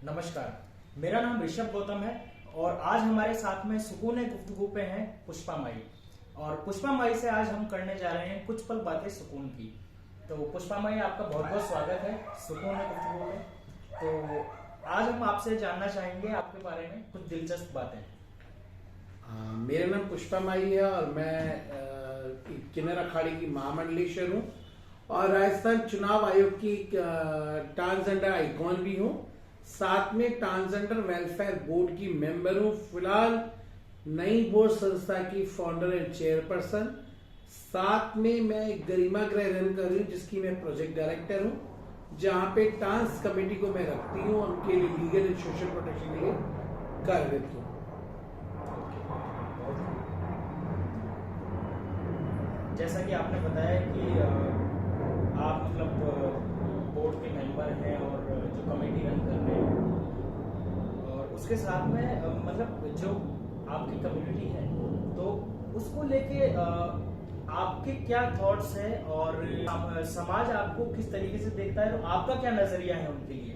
नमस्कार, मेरा नाम ऋषभ गौतम है और आज हमारे साथ में सुकून गुफ्तगू पे हैं पुष्पा माई। और पुष्पा माई से आज हम करने जा रहे हैं कुछ पल बातें सुकून की। तो पुष्पा माई, आपका बहुत बहुत स्वागत है सुकून गुफ्तगू में। तो आज हम आपसे जानना चाहेंगे आपके बारे में कुछ दिलचस्प बातें। मेरा नाम पुष्पा माई है और मैं किन्नर अखाड़े की महामंडलेश्वर हूँ और राजस्थान चुनाव आयोग की ट्रांसजेंडर आइकॉन भी हूँ। साथ में ट्रांसजेंडर वेलफेयर बोर्ड की मेंबर हूँ। फिलहाल नई बोर्ड संस्था की फाउंडर एंड चेयरपर्सन। साथ में मैं एक गरिमा गृह रन कर रही हूँ जिसकी मैं प्रोजेक्ट डायरेक्टर हूँ, जहाँ पे ट्रांस कमेटी को मैं रखती हूँ और उनके लिए लीगल एंड सोशल प्रोटेक्शन के लिए कार्यरत हूँ। जैसा कि आपने बताया कि आप मतलब बोर्ड के मेंबर हैं और जो कमेटी रन कर रहे हैं, और उसके साथ में मतलब जो आपकी कम्युनिटी है तो उसको लेके आपके क्या थॉट्स हैं और समाज आपको किस तरीके से देखता है, तो आपका क्या नजरिया है उनके लिए?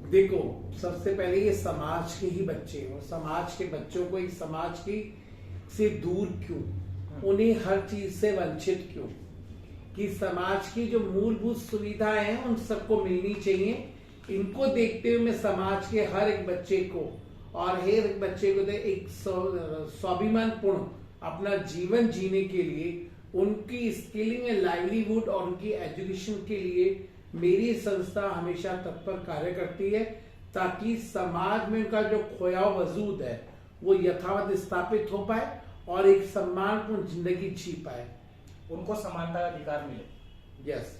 देखो, सबसे पहले ये समाज के ही बच्चे और समाज के बच्चों को एक समाज की से दूर क्यों, उन्हें हर चीज से वंचित क्यों, कि समाज की जो मूलभूत सुविधाएं हैं उन सबको मिलनी चाहिए। इनको देखते हुए मैं समाज के हर एक बच्चे को और हर एक बच्चे को एक स्वाभिमान पूर्ण अपना जीवन जीने के लिए, उनकी स्किलिंग एंड लाइवलीहुड और उनकी एजुकेशन के लिए मेरी संस्था हमेशा तत्पर कार्य करती है, ताकि समाज में उनका जो खोया वजूद है वो यथावत स्थापित हो पाए और एक सम्मानपूर्ण जिंदगी जी पाए, उनको समानता का अधिकार मिले। यस।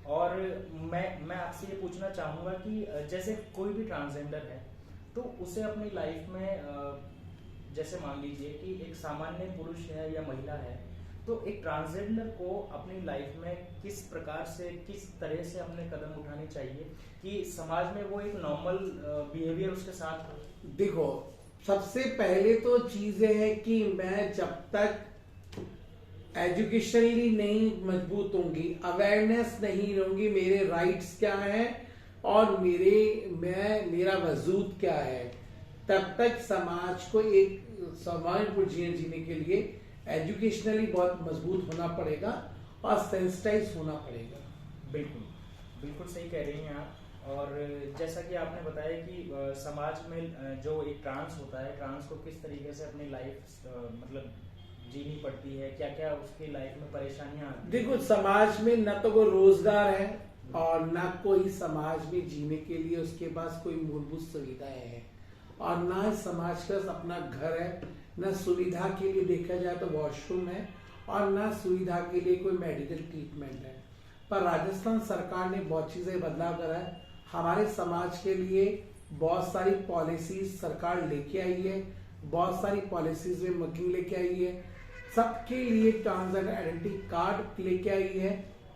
और मैं आपसे ये पूछना चाहूंगा कि जैसे कोई भी ट्रांसजेंडर है तो उसे अपनी लाइफ में जैसे मान लीजिए कि एक सामान्य पुरुष है या महिला है, तो एक ट्रांसजेंडर को अपनी लाइफ में किस प्रकार से, किस तरह से अपने कदम उठाने चाहिए कि समाज में वो एक नॉर्मल बिहेवियर उसके साथ हो? देखो, सबसे पहले तो चीज है कि मैं जब तक एजुकेशनली नहीं मजबूत होंगी, अवेयरनेस नहीं रहूंगी मेरे राइट्स क्या है और मेरा वजूद क्या है, तब तक समाज को एक सम्मानपूर्ण जीवन जीने के लिए एजुकेशनली बहुत मजबूत होना पड़ेगा और सेंसिटाइज होना पड़ेगा। बिल्कुल बिल्कुल सही कह रही हैं आप। और जैसा कि आपने बताया कि समाज में जो एक ट्रांस होता है, ट्रांस को किस तरीके से अपनी लाइफ मतलब जीनी पड़ती है, क्या क्या उसकी लाइफ में परेशानियां आती हैं। देखो, समाज में न तो कोई रोजगार है और न कोई समाज में जीने के लिए उसके पास कोई मूलभूत सुविधाएं हैं, और न समाज का अपना घर है, न सुविधा के लिए देखा जाए तो वॉशरूम है, और न सुविधा के लिए कोई मेडिकल ट्रीटमेंट है। पर राजस्थान सरकार ने बहुत चीजें बदलाव करा है। हमारे समाज के लिए बहुत सारी पॉलिसीज सरकार लेके आई है, बहुत सारी पॉलिसीज में मुकिंग लेके आई है, सबके लिए ट्रांसजेंडर आइडेंटिटी कार्ड लेके आई है।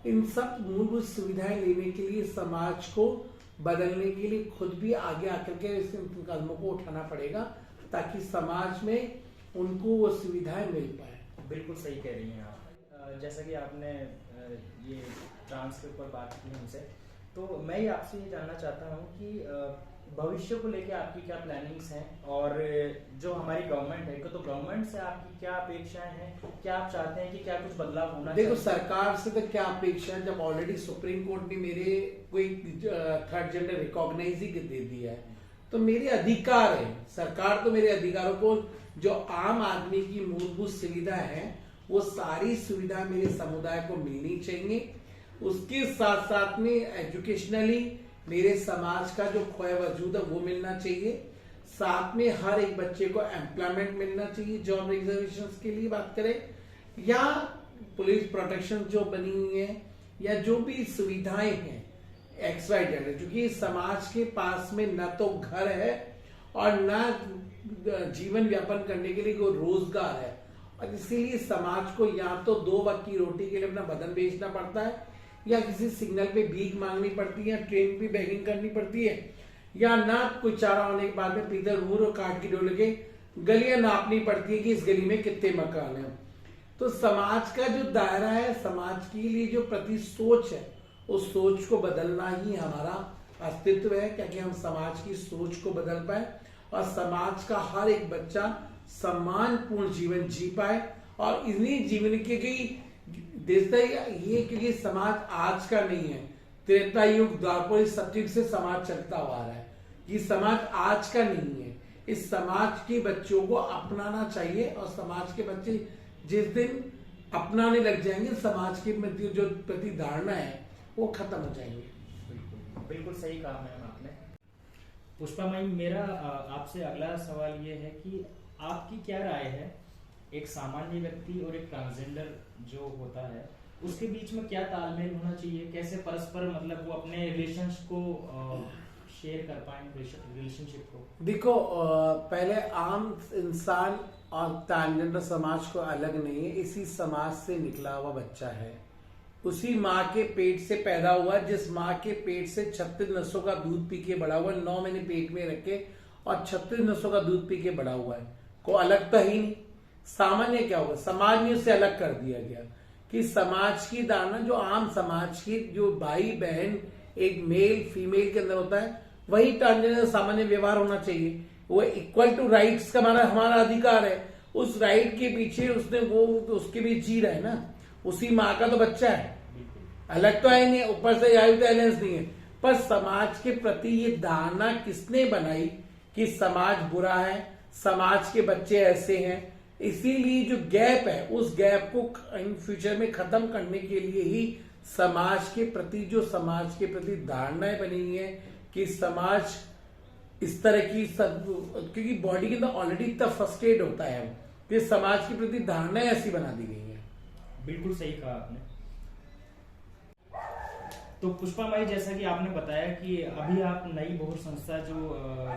इन सब मूलभूत सुविधाएं लेने के लिए समाज को बदलने के लिए खुद भी आगे आकर के इस कदमों को उठाना पड़ेगा, ताकि समाज में उनको वो सुविधाएं मिल पाए। बिल्कुल सही कह रही हैं आप। जैसा कि आपने ये ट्रांस के ऊपर बात की हमसे, तो मैं ही आपसे ये जानना चाहता हूँ कि भविष्य को लेके आपकी क्या प्लानिंग्स हैं, और जो हमारी गवर्नमेंट है तो गवर्नमेंट से आपकी क्या अपेक्षाएं हैं, क्या आप चाहते हैं कि क्या कुछ बदलाव होना चाहिए? देखो, सरकार से तो क्या अपेक्षा है, जब ऑलरेडी सुप्रीम कोर्ट ने मेरे कोई थर्ड जेंडर रिकॉग्नाइज ही दे दिया है, तो मेरे अधिकार है। सरकार तो मेरे अधिकारों को, जो आम आदमी की मूलभूत सुविधा है, वो सारी सुविधा मेरे समुदाय को मिलनी चाहिए। उसके साथ साथ में एजुकेशनली मेरे समाज का जो खोया वजूद है वो मिलना चाहिए। साथ में हर एक बच्चे को एम्प्लॉयमेंट मिलना चाहिए। जॉब रिजर्वेशंस के लिए बात करें या पुलिस प्रोटेक्शन जो बनी हुई है, या जो भी सुविधाएं हैं XYZ, क्योंकि समाज के पास में न तो घर है और न जीवन व्यापन करने के लिए कोई रोजगार है, और इसीलिए समाज को या तो 2 वक्त की रोटी के लिए अपना बदन बेचना पड़ता है, या किसी सिग्नल पे भीख मांगनी पड़ती है, ट्रेन पे बैगिंग करनी पड़ती है, या ना कोई चारा होने के बाद में पीतल मुंह और काट की डोल के गलियां नापनी पड़ती है कि इस गली में कितने मकान हैं। तो समाज का जो दायरा है, समाज के लिए जो प्रति सोच है, उस सोच को बदलना ही हमारा अस्तित्व है, क्योंकि हम समाज की सोच को बदल पाए और समाज का हर एक बच्चा सम्मानपूर्ण जीवन जी पाए। और इन्हीं जीवन के देखता ये, क्योंकि समाज आज का नहीं है, त्रेता युग द्वापर सतयुग से समाज चलता हुआ आ रहा है। ये समाज आज का नहीं है। इस समाज के बच्चों को अपनाना चाहिए और समाज के बच्चे जिस दिन अपनाने लग जाएंगे, समाज के प्रति जो प्रति धारणा है वो खत्म हो जाएंगे। बिल्कुल बिल्कुल सही कहा मैम आपने। पुष्पा मैम, मेरा आपसे अगला सवाल ये है कि आपकी क्या राय है, एक सामान्य व्यक्ति और एक ट्रांसजेंडर जो होता है उसके बीच में क्या तालमेल होना चाहिए, कैसे परस्पर मतलब वो अपने रिलेशंस को शेयर कर पाए, रिलेशनशिप को? देखो, पहले आम इंसान और ट्रांसजेंडर समाज को अलग नहीं है, इसी समाज से निकला हुआ बच्चा है। उसी माँ के पेट से पैदा हुआ, जिस माँ के पेट से 36 नसों का दूध पी के बड़ा हुआ, 9 महीने पेट में रखे और 36 नसों का दूध पी के बड़ा हुआ है। को अलग तो ही नहीं। सामान्य क्या होगा, समाज ने उसे अलग कर दिया गया कि समाज की दाना जो आम समाज की जो भाई बहन एक मेल फीमेल के अंदर होता है, वही ट्रांसजेंडर सामान्य व्यवहार होना चाहिए। वो इक्वल टू राइट्स का हमारा अधिकार है। उस राइट के पीछे उसने वो उसके भी जी रहा है ना, उसी माँ का तो बच्चा है, अलग तो आएंगे, ऊपर से आयु बैलेंस नहीं है। पर समाज के प्रति ये धारणा किसने बनाई कि समाज बुरा है, समाज के बच्चे ऐसे हैं। इसीलिए जो गैप है, उस गैप को इन फ्यूचर में खत्म करने के लिए ही समाज के प्रति धारणाएं बनी हुई है कि समाज इस तरह की क्योंकि बॉडी के अंदर ऑलरेडी इतना फ्रस्ट्रेट होता है कि समाज के प्रति धारणाएं ऐसी बना दी गई है। बिल्कुल सही कहा आपने। तो पुष्पा माई, जैसा कि आपने बताया कि अभी आप नई बोहर संस्था जो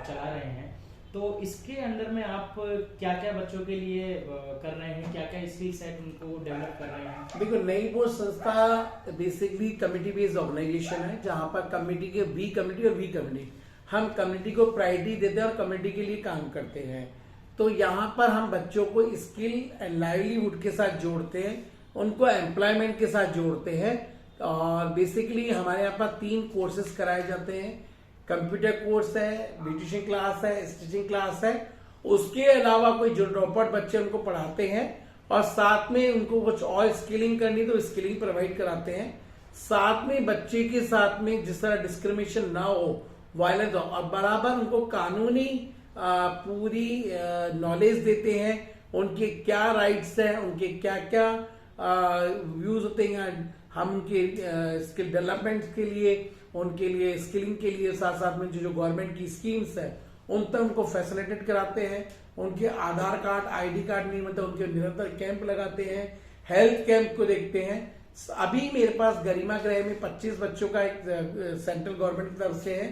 चला रहे हैं, तो इसके अंदर में आप क्या क्या बच्चों के लिए कर रहे हैं, क्या क्या स्किल सेट उनको डेवलप कर रहे हैं? देखो, नई बोहर संस्था बेसिकली कमिटी बेस्ड ऑर्गेनाइजेशन है, जहां पर कमिटी के बी कमिटी और वी कमिटी, हम कम्युनिटी को प्रायोरिटी देते हैं और कम्युनिटी के लिए काम करते हैं। तो यहाँ पर हम बच्चों को स्किल एंड लाइवलीहुड के साथ जोड़ते हैं, उनको एम्प्लॉयमेंट के साथ जोड़ते हैं। और बेसिकली हमारे यहाँ पर 3 कोर्सेज कराए जाते हैं। कंप्यूटर कोर्स है, ब्यूटिशियन क्लास है, स्टिचिंग क्लास है। उसके अलावा कोई जो ड्रॉप आउट बच्चे उनको पढ़ाते हैं और साथ में उनको कुछ और स्किलिंग करनी तो स्किलिंग प्रोवाइड कराते हैं। साथ में बच्चे के साथ में जिस तरह डिस्क्रिमिनेशन ना हो, वायलेंस हो, और बराबर उनको कानूनी पूरी नॉलेज देते हैं, उनके क्या राइट्स हैं, उनके क्या क्या व्यूज होते हैं। हम उनके स्किल डेवलपमेंट के लिए, उनके लिए स्किलिंग के लिए साथ साथ में जो गवर्नमेंट की स्कीम्स है उन तक उनको फैसिलिटेट कराते हैं। उनके आधार कार्ड, आईडी कार्ड नहीं मतलब उनके निरंतर कैंप लगाते हैं, हेल्थ कैंप को देखते हैं। अभी मेरे पास गरिमा गृह में 25 बच्चों का एक सेंट्रल गवर्नमेंट की तरफ से है,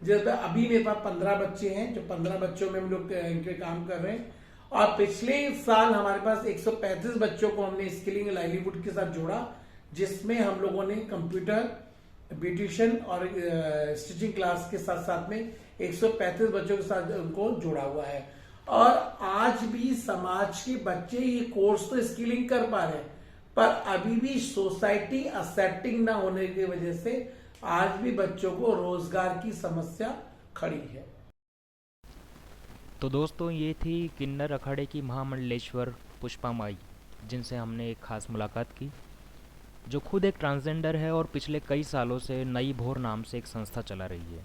जिसमें अभी मेरे पास 15 बच्चे हैं, जो 15 बच्चों में हम लोग इनके काम कर रहे हैं। और पिछले साल हमारे पास 135 बच्चों को हमने स्किलिंग लाइवलीहुड के साथ जोड़ा, जिसमें हम लोगों ने कंप्यूटर, ब्यूटिशियन और स्टिचिंग क्लास के साथ साथ में 135 बच्चों के साथ उनको जोड़ा हुआ है। और आज भी समाज के बच्चे ये कोर्स तो स्किलिंग कर पा रहे हैं, पर अभी भी सोसाइटी एक्सेप्टिंग ना होने की वजह से आज भी बच्चों को रोजगार की समस्या खड़ी है। तो दोस्तों, ये थी किन्नर अखाड़े की महामंडलेश्वर पुष्पा माई, जिनसे हमने एक खास मुलाकात की, जो खुद एक ट्रांसजेंडर है और पिछले कई सालों से नई बोहर नाम से एक संस्था चला रही है,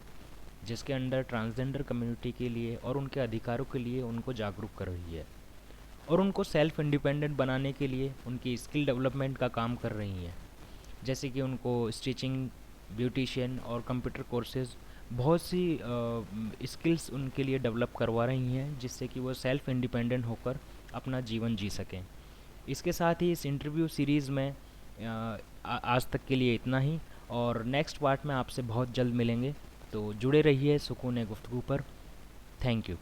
जिसके अंडर ट्रांसजेंडर कम्युनिटी के लिए और उनके अधिकारों के लिए उनको जागरूक कर रही है और उनको सेल्फ इंडिपेंडेंट बनाने के लिए उनकी स्किल डेवलपमेंट का काम कर रही है। जैसे कि उनको स्टिचिंग, ब्यूटिशियन और कंप्यूटर कोर्सेज, बहुत सी स्किल्स उनके लिए डेवलप करवा रही हैं, जिससे कि वो सेल्फ इंडिपेंडेंट होकर अपना जीवन जी सकें। इसके साथ ही इस इंटरव्यू सीरीज़ में आज तक के लिए इतना ही, और नेक्स्ट पार्ट में आपसे बहुत जल्द मिलेंगे। तो जुड़े रहिए सुकून गुफ्तगू पर। Thank you.